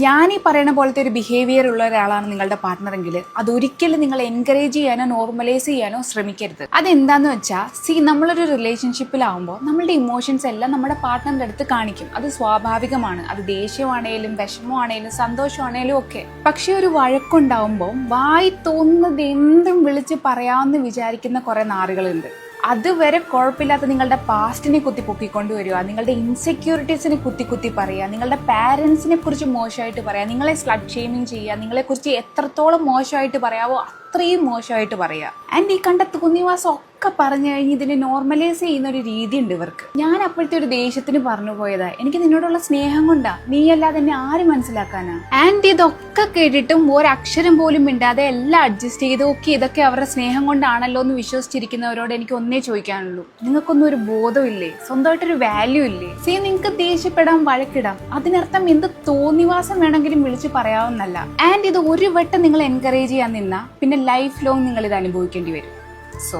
ഞാൻ ഈ പറയുന്ന പോലത്തെ ഒരു ബിഹേവിയർ ഉള്ള ഒരാളാണ് നിങ്ങളുടെ പാർട്ട്ണറെങ്കിൽ അതൊരിക്കലും നിങ്ങൾ എൻകറേജ് ചെയ്യാനോ നോർമലൈസ് ചെയ്യാനോ ശ്രമിക്കരുത്. അതെന്താന്ന് വെച്ചാൽ നമ്മളൊരു റിലേഷൻഷിപ്പിലാവുമ്പോൾ നമ്മളുടെ ഇമോഷൻസ് എല്ലാം നമ്മുടെ പാർട്ട്ണറിന്റെ അടുത്ത് കാണിക്കും. അത് സ്വാഭാവികമാണ്. അത് ദേഷ്യമാണേലും വിഷമമാണേലും സന്തോഷമാണേലും ഒക്കെ. പക്ഷെ ഒരു വഴക്കുണ്ടാവുമ്പോൾ വായി തോന്നുന്നത് എന്തും വിളിച്ച് പറയാമെന്ന് വിചാരിക്കുന്ന കുറെ നാറുകളുണ്ട്. അതുവരെ കുഴപ്പമില്ലാത്ത നിങ്ങളുടെ പാസ്റ്റിനെ കുത്തിപ്പൊക്കിക്കൊണ്ടുവരിക, നിങ്ങളുടെ ഇൻസെക്യൂരിറ്റീസിനെ കുത്തി പറയുക, നിങ്ങളുടെ പാരൻസിനെ കുറിച്ച് മോശമായിട്ട് പറയുക, നിങ്ങളെ സ്ലട്ട് ഷെയ്മിങ് ചെയ്യുക, നിങ്ങളെക്കുറിച്ച് എത്രത്തോളം മോശമായിട്ട് പറയാവോ അത്രയും മോശമായിട്ട് പറയുക. ആൻഡ് ഈ കണ്ട തോന്നിവാസം ഒക്കെ പറഞ്ഞു കഴിഞ്ഞ് ഇതിനെ നോർമലൈസ് ചെയ്യുന്ന ഒരു രീതി ഉണ്ട് ഇവർക്ക്. ഞാൻ അപ്പോഴത്തെ ഒരു ദേഷ്യത്തിന് പറഞ്ഞു പോയതാ, എനിക്ക് നിന്നോടുള്ള സ്നേഹം കൊണ്ടാ, നീ അല്ലാതെ എന്നെ ആര് മനസ്സിലാക്കാനാ. ആൻഡ് ഇതൊക്കെ കേട്ടിട്ടും ഒരക്ഷരം പോലും മിണ്ടാതെ എല്ലാം അഡ്ജസ്റ്റ് ചെയ്ത് ഓക്കെ ഇതൊക്കെ അവരുടെ സ്നേഹം കൊണ്ടാണല്ലോ എന്ന് വിശ്വസിച്ചിരിക്കുന്നവരോട് എനിക്ക് ഒന്നേ ചോദിക്കാനുള്ളൂ, നിങ്ങൾക്കൊന്നും ഒരു ബോധമില്ലേ? സ്വന്തമായിട്ടൊരു വാല്യൂ ഇല്ലേ? നിങ്ങൾക്ക് ദേഷ്യപ്പെടാം, വഴക്കിടാം, അതിനർത്ഥം എന്ത് തോന്നിവാസം വേണമെങ്കിലും വിളിച്ച് പറയാവുന്നല്ല. ആൻഡ് ഇത് ഒരു വട്ടം നിങ്ങൾ എൻകറേജ് ചെയ്യാൻ നിന്നാ പിന്നെ ലൈഫ് ലോങ് നിങ്ങൾ ഇത് അനുഭവിക്കേണ്ടി വരും. സോ